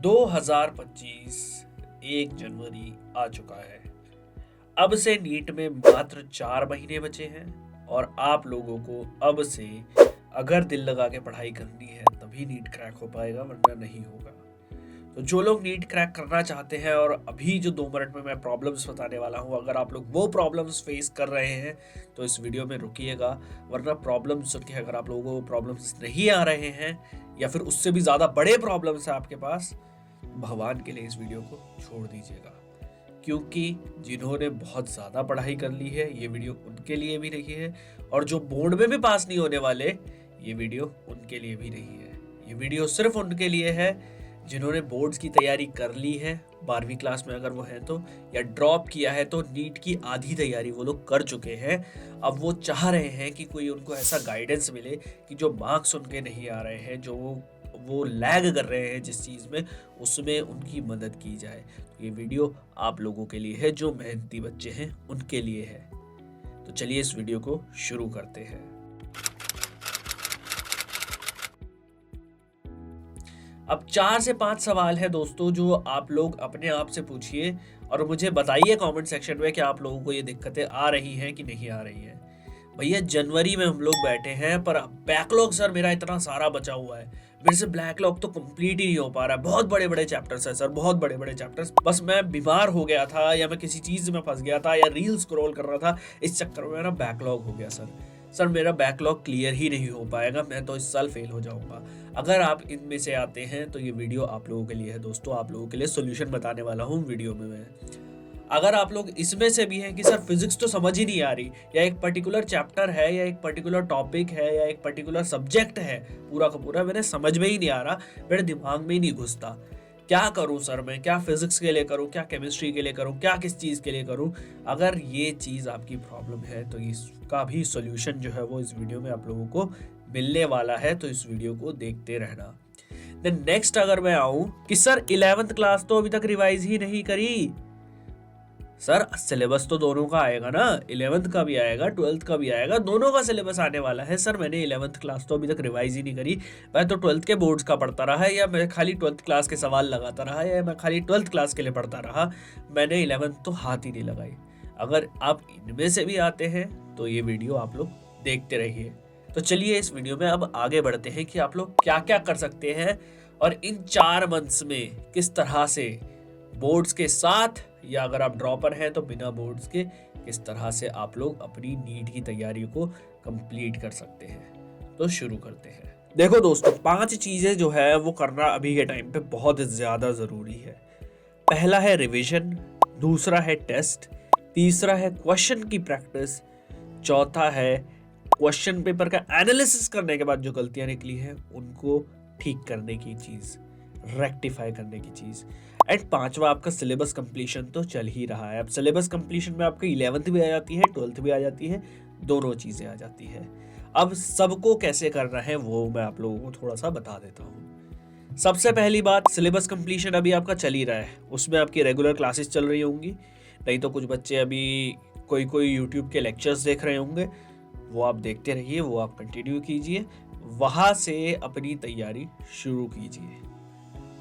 2025 1 जनवरी आ चुका है। अब से नीट में मात्र 4 महीने बचे हैं और आप लोगों को अब से अगर दिल लगा के पढ़ाई करनी है तभी नीट क्रैक हो पाएगा, वरना नहीं होगा। तो जो लोग नीट क्रैक करना चाहते हैं और अभी जो 2 मिनट में मैं प्रॉब्लम्स बताने वाला हूं, अगर आप लोग वो प्रॉब्लम्स फेस कर रहे हैं तो इस वीडियो में रुकिएगा, वरना प्रॉब्लम्स सुन के अगर आप लोगों को प्रॉब्लम्स नहीं आ रहे हैं या फिर उससे भी ज़्यादा बड़े प्रॉब्लम्स हैं आपके पास, भगवान के लिए इस वीडियो को छोड़ दीजिएगा। क्योंकि जिन्होंने बहुत ज़्यादा पढ़ाई कर ली है ये वीडियो उनके लिए भी नहीं है, और जो बोर्ड में भी पास नहीं होने वाले ये वीडियो उनके लिए भी नहीं है। ये वीडियो सिर्फ उनके लिए है जिन्होंने बोर्ड्स की तैयारी कर ली है 12वीं क्लास में अगर वो है तो, या ड्रॉप किया है तो नीट की आधी तैयारी वो लोग कर चुके हैं। अब वो चाह रहे हैं कि कोई उनको ऐसा गाइडेंस मिले कि जो मार्क्स उनके नहीं आ रहे हैं, जो वो लैग कर रहे हैं जिस चीज़ में, उसमें उनकी मदद की जाए। तो ये वीडियो आप लोगों के लिए है, जो मेहनती बच्चे हैं उनके लिए है। तो चलिए इस वीडियो को शुरू करते हैं। अब 4 से 5 सवाल है दोस्तों जो आप लोग अपने आप से पूछिए और मुझे बताइए कमेंट सेक्शन में कि आप लोगों को ये दिक्कतें आ रही हैं कि नहीं आ रही हैं। भैया जनवरी में हम लोग बैठे हैं पर बैकलॉग सर मेरा इतना सारा बचा हुआ है, मेरे से बैकलॉग तो कंप्लीट ही नहीं हो पा रहा है। बहुत बड़े बड़े चैप्टर्स है सर, बहुत बड़े बड़े चैप्टर्स। बस मैं बीमार हो गया था या मैं किसी चीज़ में फंस गया था या रील स्क्रॉल कर रहा था, इस चक्कर में मेरा बैकलॉग हो गया सर मेरा बैकलॉग क्लियर ही नहीं हो पाएगा, मैं तो इस साल फेल हो जाऊंगा। अगर आप इनमें से आते हैं तो ये वीडियो आप लोगों के लिए है दोस्तों, आप लोगों के लिए सोल्यूशन बताने वाला हूँ वीडियो में मैं। अगर आप लोग इसमें से भी हैं कि सर फिजिक्स तो समझ ही नहीं आ रही, या एक पर्टिकुलर चैप्टर है या एक पर्टिकुलर टॉपिक है या एक पर्टिकुलर सब्जेक्ट है पूरा का पूरा मेरे समझ में ही नहीं आ रहा, मेरे दिमाग में ही नहीं घुसता, क्या करूं सर मैं, क्या फिजिक्स के लिए करूं, क्या केमिस्ट्री के लिए करूं, क्या किस चीज़ के लिए करूं। अगर ये चीज़ आपकी प्रॉब्लम है तो इसका भी सोल्यूशन जो है वो इस वीडियो में आप लोगों को मिलने वाला है, तो इस वीडियो को देखते रहना। देन नेक्स्ट अगर मैं आऊं कि सर 11th क्लास तो अभी तक रिवाइज ही नहीं करी, सर सिलेबस तो दोनों का आएगा ना, 11th का भी आएगा 12th का भी आएगा, दोनों का सिलेबस आने वाला है। सर मैंने 11th क्लास तो अभी तक रिवाइज ही नहीं करी, मैं तो 12th के बोर्ड्स का पढ़ता रहा, या मैं खाली 12th क्लास के सवाल लगाता रहा, या मैं खाली 12th क्लास के लिए पढ़ता रहा, मैंने 11th तो हाथ ही नहीं लगाई। अगर आप इनमें से भी आते हैं तो ये वीडियो आप लोग देखते रहिए। तो चलिए इस वीडियो में अब आगे बढ़ते हैं कि आप लोग क्या क्या कर सकते हैं और इन 4 मंथ्स में किस तरह से बोर्ड्स के साथ, या अगर आप ड्रॉपर हैं तो बिना बोर्ड्स के, किस तरह से आप लोग अपनी नीट की तैयारी को कंप्लीट कर सकते हैं। तो शुरू करते हैं। देखो दोस्तों, 5 चीजें जो है वो करना अभी के टाइम पे बहुत ज्यादा जरूरी है। पहला है रिवीजन, दूसरा है टेस्ट, तीसरा है क्वेश्चन की प्रैक्टिस, चौथा है क्वेश्चन पेपर का एनालिसिस करने के बाद जो गलतियां निकली हैं उनको ठीक करने की चीज, रेक्टिफाई करने की चीज, एंड 5वां आपका सिलेबस कंप्लीशन तो चल ही रहा है। अब सिलेबस कंप्लीशन में आपकी 11th भी आ जाती है, 12th भी आ जाती है, दोनों चीजें आ जाती है। अब सबको कैसे करना है वो मैं आप लोगों को थोड़ा सा बता देता हूँ। सबसे पहली बात, सिलेबस कंप्लीशन अभी आपका चल ही रहा है, उसमें आपकी रेगुलर क्लासेस चल रही होंगी, नहीं तो कुछ बच्चे अभी कोई यूट्यूब के लेक्चर्स देख रहे होंगे, वो आप देखते रहिए, वो आप कंटिन्यू कीजिए, वहां से अपनी तैयारी शुरू कीजिए।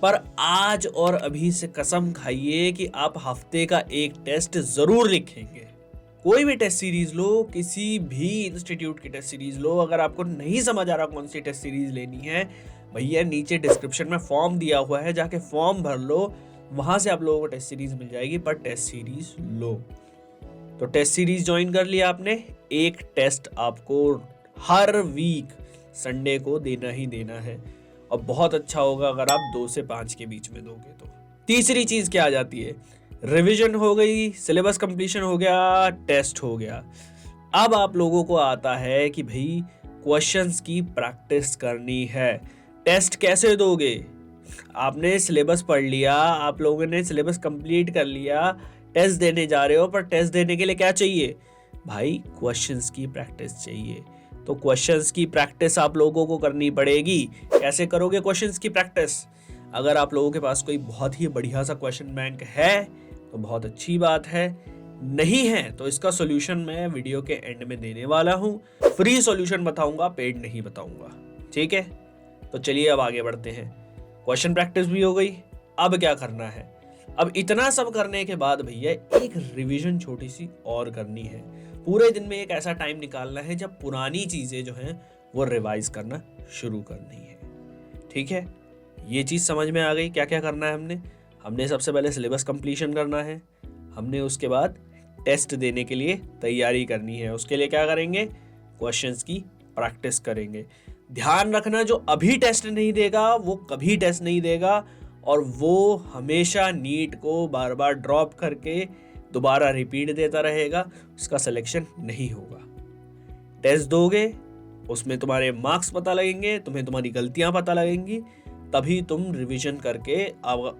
पर आज और अभी से कसम खाइए कि आप हफ्ते का एक टेस्ट जरूर लिखेंगे। कोई भी टेस्ट सीरीज लो, किसी भी इंस्टीट्यूट की टेस्ट सीरीज लो, अगर आपको नहीं समझ आ रहा कौन सी टेस्ट सीरीज लेनी है, भैया नीचे डिस्क्रिप्शन में फॉर्म दिया हुआ है, जाके फॉर्म भर लो, वहां से आप लोगों को टेस्ट सीरीज मिल जाएगी, पर टेस्ट सीरीज लो। तो टेस्ट सीरीज ज्वाइन कर लिया आपने, एक टेस्ट आपको हर वीक संडे को देना ही देना है, और बहुत अच्छा होगा अगर आप 2 से 5 के बीच में दोगे तो। तीसरी चीज क्या आ जाती है, रिवीजन हो गई, सिलेबस कंप्लीशन हो गया, टेस्ट हो गया। अब आप लोगों को आता है कि भाई क्वेश्चंस की प्रैक्टिस करनी है। टेस्ट कैसे दोगे, आपने सिलेबस पढ़ लिया, आप लोगों ने सिलेबस कंप्लीट कर लिया, टेस्ट देने जा रहे हो, पर टेस्ट देने के लिए क्या चाहिए भाई, क्वेश्चंस की प्रैक्टिस चाहिए। तो क्वेश्चंस की प्रैक्टिस आप लोगों को करनी पड़ेगी। कैसे करोगे क्वेश्चंस की प्रैक्टिस, अगर आप लोगों के पास कोई बहुत ही बढ़िया सा क्वेश्चन बैंक है तो बहुत अच्छी बात है, नहीं है तो इसका सॉल्यूशन मैं वीडियो के एंड में देने वाला हूं। फ्री सॉल्यूशन बताऊंगा, पेड नहीं बताऊंगा, ठीक है। तो चलिए अब आगे बढ़ते हैं। क्वेश्चन प्रैक्टिस भी हो गई, अब क्या करना है। अब इतना सब करने के बाद भैया एक रिवीजन छोटी सी और करनी है। पूरे दिन में एक ऐसा टाइम निकालना है जब पुरानी चीजें जो हैं वो रिवाइज करना शुरू करनी है। ठीक है, ये चीज समझ में आ गई क्या क्या करना है। हमने सबसे पहले सिलेबस कंप्लीशन करना है। हमने उसके बाद टेस्ट देने के लिए तैयारी करनी है। उसके लिए क्या करेंगे, क्वेश्चंस की प्रैक्टिस करेंगे। ध्यान रखना, जो अभी टेस्ट नहीं देगा वो कभी टेस्ट नहीं देगा, और वो हमेशा नीट को बार बार ड्रॉप करके दोबारा रिपीट देता रहेगा, उसका सिलेक्शन नहीं होगा। टेस्ट दोगे, उसमें तुम्हारे मार्क्स पता लगेंगे, तुम्हें तुम्हारी गलतियां पता लगेंगी, तभी तुम रिवीजन करके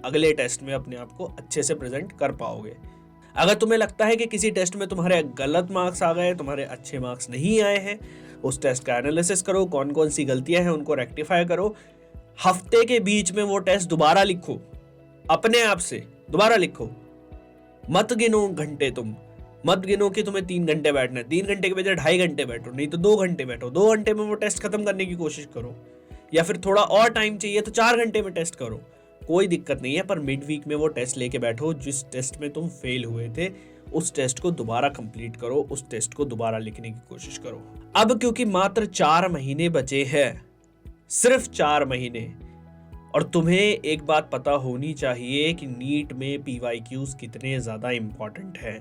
अगले टेस्ट में अपने आप को अच्छे से प्रेजेंट कर पाओगे। अगर तुम्हें लगता है कि किसी टेस्ट में तुम्हारे गलत मार्क्स आ गए, तुम्हारे अच्छे मार्क्स नहीं आए हैं, उस टेस्ट का एनालिसिस करो, कौन कौन सी गलतियां हैं उनको रेक्टिफाई करो। हफ्ते के बीच में वो टेस्ट दोबारा लिखो, अपने आप से दोबारा लिखो। मत गिनो घंटे, तुम मत गिनो कि तुम्हें 3 घंटे बैठना है। 3 घंटे के बजाय 2.5 घंटे बैठो, नहीं तो 2 घंटे बैठो। 2 घंटे में वो टेस्ट खत्म करने की कोशिश करो, या फिर थोड़ा और टाइम चाहिए तो 4 घंटे में टेस्ट करो, कोई दिक्कत नहीं है। पर मिड वीक में वो टेस्ट लेके बैठो। जिस टेस्ट में तुम फेल हुए थे उस टेस्ट को दोबारा कंप्लीट करो, उस टेस्ट को दोबारा लिखने की कोशिश करो। अब क्योंकि मात्र 4 महीने बचे हैं, सिर्फ 4 महीने, और तुम्हें एक बात पता होनी चाहिए कि नीट में PYQs कितने ज्यादा इंपॉर्टेंट हैं।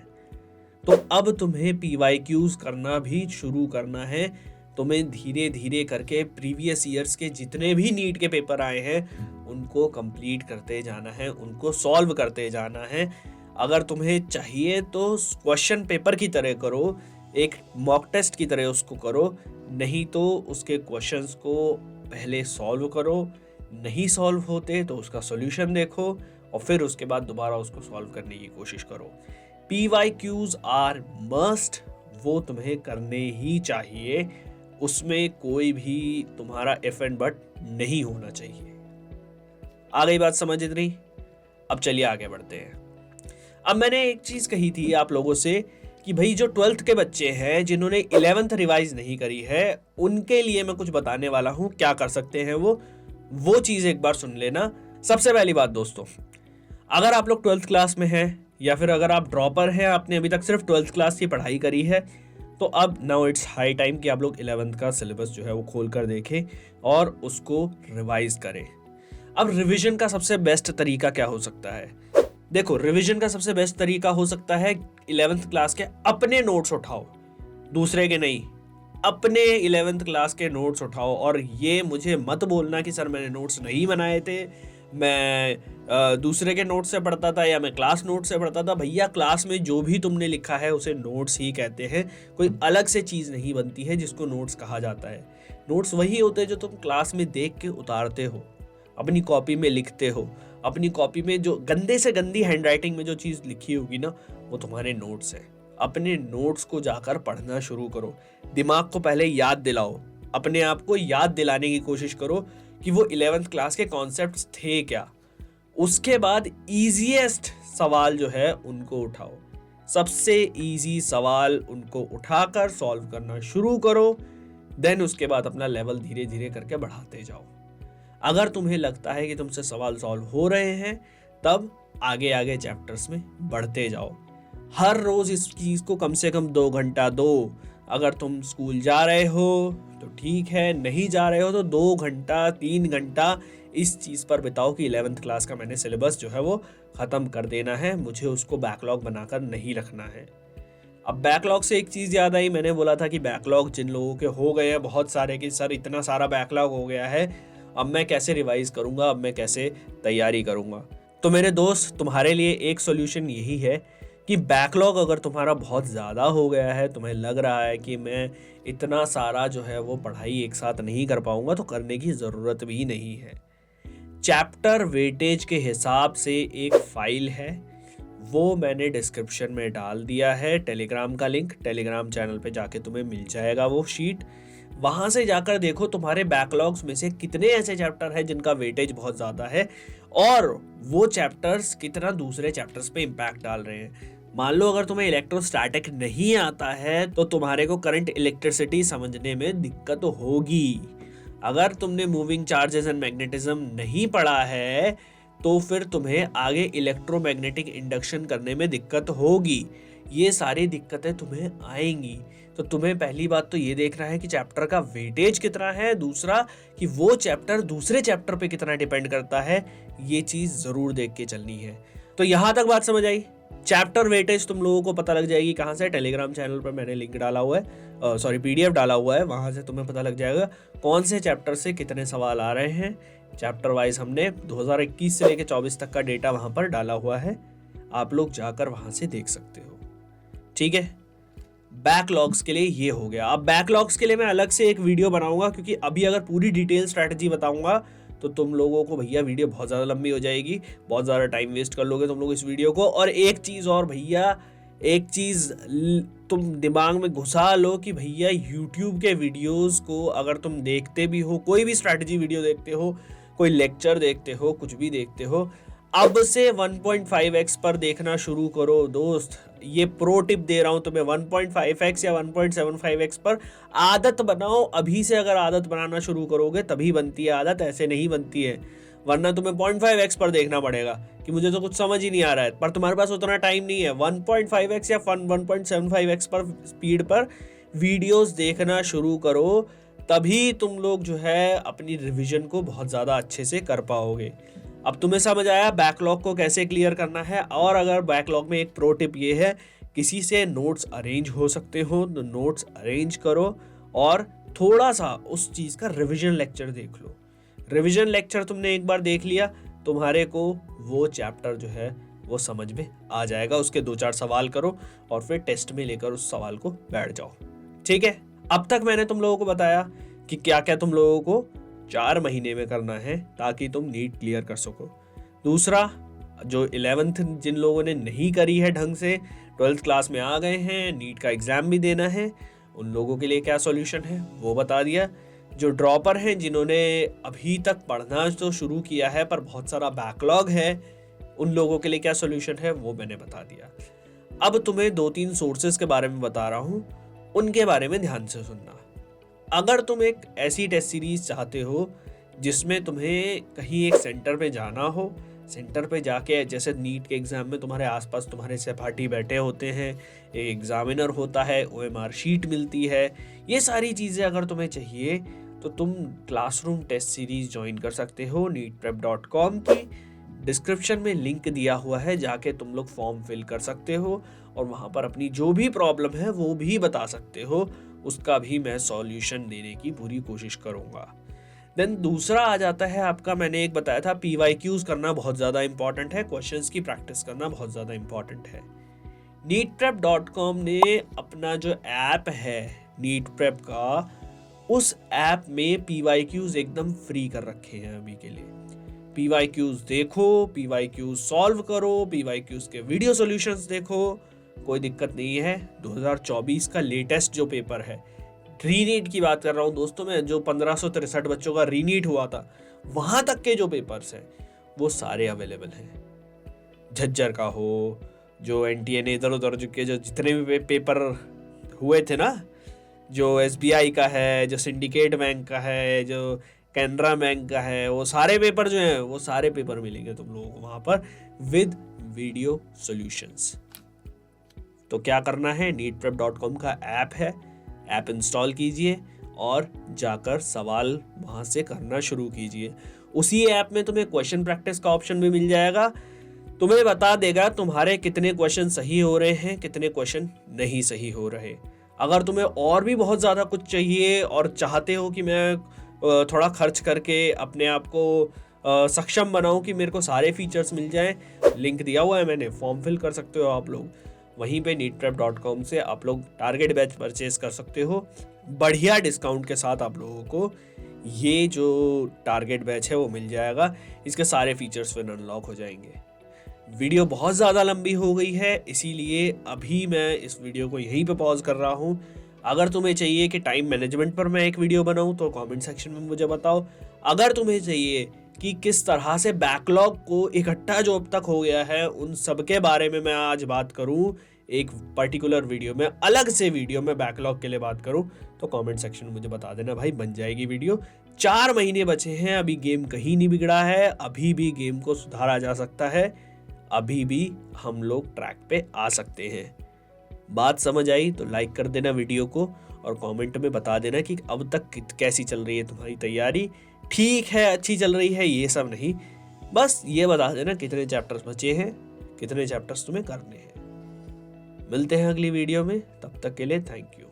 तो अब तुम्हें PYQs करना भी शुरू करना है। तुम्हें धीरे धीरे करके प्रीवियस ईयर्स के जितने भी नीट के पेपर आए हैं उनको कंप्लीट करते जाना है, उनको सॉल्व करते जाना है। अगर तुम्हें चाहिए तो क्वेश्चन पेपर की तरह करो, एक मॉक टेस्ट की तरह उसको करो, नहीं तो उसके क्वेश्चंस को पहले सॉल्व करो। नहीं सॉल्व होते तो उसका सॉल्यूशन देखो, और फिर उसके बाद दोबारा उसको सॉल्व करने की कोशिश करो। PYQs आर मस्ट, वो तुम्हें करने ही चाहिए, उसमें कोई भी तुम्हारा इफ एंड बट नहीं होना चाहिए। आ गई बात समझ इतनी? अब चलिए आगे बढ़ते हैं। अब मैंने एक चीज कही थी आप लोगों से कि भाई जो 12th के बच्चे हैं जिन्होंने 11th रिवाइज नहीं करी है, उनके लिए मैं कुछ बताने वाला हूं, क्या कर सकते हैं वो चीज एक बार सुन लेना। सबसे पहली बात दोस्तों, अगर आप लोग 12th क्लास में हैं, या फिर अगर आप ड्रॉपर हैं, आपने अभी तक सिर्फ 12th क्लास की पढ़ाई करी है, तो अब नाउ इट्स हाई टाइम कि आप लोग 11th का सिलेबस जो है वो खोल कर देखें और उसको रिवाइज करें। अब रिवीजन का सबसे बेस्ट तरीका क्या हो सकता है? देखो, रिवीजन का सबसे बेस्ट तरीका हो सकता है 11th क्लास के अपने नोट्स उठाओ, दूसरे के नहीं, अपने 11th क्लास के नोट्स उठाओ। और ये मुझे मत बोलना कि सर मैंने नोट्स नहीं बनाए थे, मैं दूसरे के नोट्स से पढ़ता था या मैं क्लास नोट्स से पढ़ता था। भैया, क्लास में जो भी तुमने लिखा है उसे नोट्स ही कहते हैं, कोई अलग से चीज़ नहीं बनती है जिसको नोट्स कहा जाता है। नोट्स वही होते हैं जो तुम क्लास में देख के उतारते हो, अपनी कॉपी में लिखते हो। अपनी कॉपी में जो गंदे से गंदी हैंडराइटिंग में जो चीज़ लिखी होगी ना, वो तुम्हारे नोट्स है। अपने नोट्स को जाकर पढ़ना शुरू करो, दिमाग को पहले याद दिलाओ, अपने आप को याद दिलाने की कोशिश करो कि वो 11th क्लास के कॉन्सेप्ट्स थे क्या। उसके बाद इजीएस्ट सवाल जो है उनको उठाओ, सबसे इजी सवाल उनको उठाकर सॉल्व करना शुरू करो। देन उसके बाद अपना लेवल धीरे धीरे करके बढ़ाते जाओ। अगर तुम्हें लगता है कि तुमसे सवाल सॉल्व हो रहे हैं, तब आगे आगे चैप्टर्स में बढ़ते जाओ। हर रोज इस चीज को कम से कम 2 घंटा दो। अगर तुम स्कूल जा रहे हो तो ठीक है, नहीं जा रहे हो तो 2 घंटा 3 घंटा इस चीज पर बिताओ कि 11th क्लास का मैंने सिलेबस जो है वो खत्म कर देना है, मुझे उसको बैकलॉग बनाकर नहीं रखना है। अब बैकलॉग से एक चीज याद आई, मैंने बोला था कि बैकलॉग जिन लोगों के हो गए हैं बहुत सारे कि सर इतना सारा बैकलॉग हो गया है, अब मैं कैसे रिवाइज करूंगा, अब मैं कैसे तैयारी करूंगा। तो मेरे दोस्त, तुम्हारे लिए एक सॉल्यूशन यही है कि बैकलॉग अगर तुम्हारा बहुत ज़्यादा हो गया है, तुम्हें लग रहा है कि मैं इतना सारा जो है वो पढ़ाई एक साथ नहीं कर पाऊंगा, तो करने की ज़रूरत भी नहीं है। चैप्टर वेटेज के हिसाब से एक फाइल है, वो मैंने डिस्क्रिप्शन में डाल दिया है। टेलीग्राम का लिंक, टेलीग्राम चैनल पे जाके तुम्हें मिल जाएगा वो शीट। वहाँ से जाकर देखो तुम्हारे बैकलॉग्स में से कितने ऐसे चैप्टर हैं जिनका वेटेज बहुत ज़्यादा है, और वो चैप्टर्स कितना दूसरे चैप्टर्स पे इम्पैक्ट डाल रहे हैं। मान लो अगर तुम्हें इलेक्ट्रोस्टैटिक नहीं आता है तो तुम्हारे को करंट इलेक्ट्रिसिटी समझने में दिक्कत होगी। अगर तुमने मूविंग चार्जेस एंड मैग्नेटिज्म नहीं पढ़ा है तो फिर तुम्हें आगे इलेक्ट्रोमैग्नेटिक इंडक्शन करने में दिक्कत होगी। ये सारी दिक्कतें तुम्हें आएंगी। तो तुम्हें पहली बात तो ये देखना है कि चैप्टर का वेटेज कितना है, दूसरा कि वो चैप्टर दूसरे चैप्टर पे कितना डिपेंड करता है, ये चीज़ ज़रूर देख के चलनी है। तो यहाँ तक बात समझ आई। चैप्टर वेटेज तुम लोगों को पता लग जाएगी कहाँ से, टेलीग्राम चैनल पर मैंने लिंक डाला हुआ है, सॉरी PDF डाला हुआ है, वहाँ से तुम्हें पता लग जाएगा कौन से चैप्टर से कितने सवाल आ रहे हैं। चैप्टर वाइज हमने 2021 से लेकर 24 तक का डेटा वहाँ पर डाला हुआ है, आप लोग जाकर वहाँ से देख सकते हो। ठीक है, बैकलॉग्स के लिए ये हो गया। अब बैकलॉग्स के लिए मैं अलग से एक वीडियो बनाऊंगा, क्योंकि अभी अगर पूरी डिटेल स्ट्रैटेजी बताऊंगा तो तुम लोगों को भैया वीडियो बहुत ज़्यादा लंबी हो जाएगी, बहुत ज़्यादा टाइम वेस्ट कर लोगे तुम लोग इस वीडियो को। और एक चीज़ और भैया, एक चीज़ तुम दिमाग में घुसा लो कि भैया यूट्यूब के वीडियोस को अगर तुम देखते भी हो, कोई भी स्ट्रैटेजी वीडियो देखते हो, कोई लेक्चर देखते हो, कुछ भी देखते हो, अब से 1.5x पर देखना शुरू करो दोस्त। ये प्रो टिप दे रहा हूं तुम्हें, 1.5x या 1.75x पर आदत बनाओ अभी से। अगर आदत बनाना शुरू करोगे तभी बनती है आदत, ऐसे नहीं बनती है। वरना तुम्हें 0.5x पर देखना पड़ेगा कि मुझे तो कुछ समझ ही नहीं आ रहा है, पर तुम्हारे पास उतना टाइम नहीं है। 1.5x या 1.75x पर स्पीड पर वीडियोस देखना शुरू करो, तभी तुम लोग जो है अपनी रिवीजन को बहुत ज़्यादा अच्छे से कर पाओगे। अब तुम्हें समझ आया बैकलॉग को कैसे क्लियर करना है। और अगर बैकलॉग में एक प्रो टिप ये है, किसी से नोट्स अरेंज हो सकते हो तो नोट्स अरेंज करो और थोड़ा सा उस चीज़ का रिवीजन लेक्चर देख लो। रिवीजन लेक्चर तुमने एक बार देख लिया, तुम्हारे को वो चैप्टर जो है वो समझ में आ जाएगा। उसके 2-4 सवाल करो और फिर टेस्ट में लेकर उस सवाल को बैठ जाओ। ठीक है, अब तक मैंने तुम लोगों को बताया कि क्या क्या तुम लोगों को 4 महीने में करना है ताकि तुम नीट क्लियर कर सको। दूसरा, जो 11th जिन लोगों ने नहीं करी है ढंग से, 12th क्लास में आ गए हैं, नीट का एग्ज़ाम भी देना है, उन लोगों के लिए क्या सॉल्यूशन है वो बता दिया। जो ड्रॉपर हैं, जिन्होंने अभी तक पढ़ना तो शुरू किया है पर बहुत सारा बैकलॉग है, उन लोगों के लिए क्या सॉल्यूशन है वो मैंने बता दिया। अब तुम्हें 2-3 सोर्सेज के बारे में बता रहा हूँ, उनके बारे में ध्यान से सुनना। अगर तुम एक ऐसी टेस्ट सीरीज चाहते हो जिसमें तुम्हें कहीं एक सेंटर पे जाना हो, सेंटर पे जाके, जैसे नीट के एग्ज़ाम में तुम्हारे आसपास तुम्हारे सहपाठी बैठे होते हैं, एक एग्जामिनर होता है, OMR शीट मिलती है, ये सारी चीज़ें अगर तुम्हें चाहिए तो तुम क्लासरूम टेस्ट सीरीज ज्वाइन कर सकते हो neetprep.com की। डिस्क्रिप्शन में लिंक दिया हुआ है, जाके तुम लोग फॉर्म फिल कर सकते हो और वहाँ पर अपनी जो भी प्रॉब्लम है वो भी बता सकते हो, उसका भी मैं सॉल्यूशन देने की पूरी कोशिश करूँगा। देन दूसरा आ जाता है आपका, मैंने एक बताया था PYQs करना बहुत ज़्यादा इंपॉर्टेंट है, क्वेश्चंस की प्रैक्टिस करना बहुत ज़्यादा इंपॉर्टेंट है। neetprep.com ने अपना जो ऐप है नीट प्रेप का, उस ऐप में PYQs एकदम फ्री कर रखे हैं अभी के लिए। PYQs देखो, PYQs सॉल्व करो, PYQs के वीडियो सॉल्यूशंस देखो, कोई दिक्कत नहीं है। 2024 का लेटेस्ट जो पेपर है, रीनीट की बात कर रहा हूँ दोस्तों मैं, जो 1563 बच्चों का रीनीट हुआ था, वहाँ तक के जो पेपर्स हैं वो सारे अवेलेबल हैं। झज्जर का हो, जो NTA ने इधर उधर के जो जितने भी पेपर हुए थे ना, जो SBI का है, जो सिंडिकेट बैंक का है, जो कैनरा बैंक का है, वो सारे पेपर जो हैं वो सारे पेपर मिलेंगे तुम लोगों को वहाँ पर विद वीडियो सॉल्यूशंस। तो क्या करना है, neetprep.com का ऐप है, ऐप इंस्टॉल कीजिए और जाकर सवाल वहाँ से करना शुरू कीजिए। उसी ऐप में तुम्हें क्वेश्चन प्रैक्टिस का ऑप्शन भी मिल जाएगा, तुम्हें बता देगा तुम्हारे कितने क्वेश्चन सही हो रहे हैं, कितने क्वेश्चन नहीं सही हो रहे। अगर तुम्हें और भी बहुत ज़्यादा कुछ चाहिए और चाहते हो कि मैं थोड़ा खर्च करके अपने आप को सक्षम बनाऊं कि मेरे को सारे फीचर्स मिल जाएं, लिंक दिया हुआ है मैंने, फॉर्म फिल कर सकते हो आप लोग वहीं पे neetprep.com से। आप लोग टारगेट बैच परचेज कर सकते हो बढ़िया डिस्काउंट के साथ। आप लोगों को ये जो टारगेट बैच है वो मिल जाएगा, इसके सारे फीचर्स फिर अनलॉक हो जाएंगे। वीडियो बहुत ज़्यादा लंबी हो गई है, इसीलिए अभी मैं इस वीडियो को यहीं पे पॉज कर रहा हूँ। अगर तुम्हें चाहिए कि टाइम मैनेजमेंट पर मैं एक वीडियो बनाऊँ तो कमेंट सेक्शन में मुझे बताओ। अगर तुम्हें चाहिए कि किस तरह से बैकलॉग को इकट्ठा जो अब तक हो गया है उन सब के बारे में मैं आज बात करूँ एक पर्टिकुलर वीडियो में, अलग से वीडियो में बैकलॉग के लिए बात करूँ, तो कमेंट सेक्शन में मुझे बता देना भाई, बन जाएगी वीडियो। 4 महीने बचे हैं, अभी गेम कहीं नहीं बिगड़ा है, अभी भी गेम को सुधारा जा सकता है, अभी भी हम लोग ट्रैक पे आ सकते हैं। बात समझ आई तो लाइक कर देना वीडियो को और कमेंट में बता देना कि अब तक कैसी चल रही है तुम्हारी तैयारी। ठीक है, अच्छी चल रही है, ये सब नहीं, बस ये बता देना कितने चैप्टर्स बचे हैं, कितने चैप्टर्स तुम्हें करने हैं। मिलते हैं अगली वीडियो में, तब तक के लिए थैंक यू।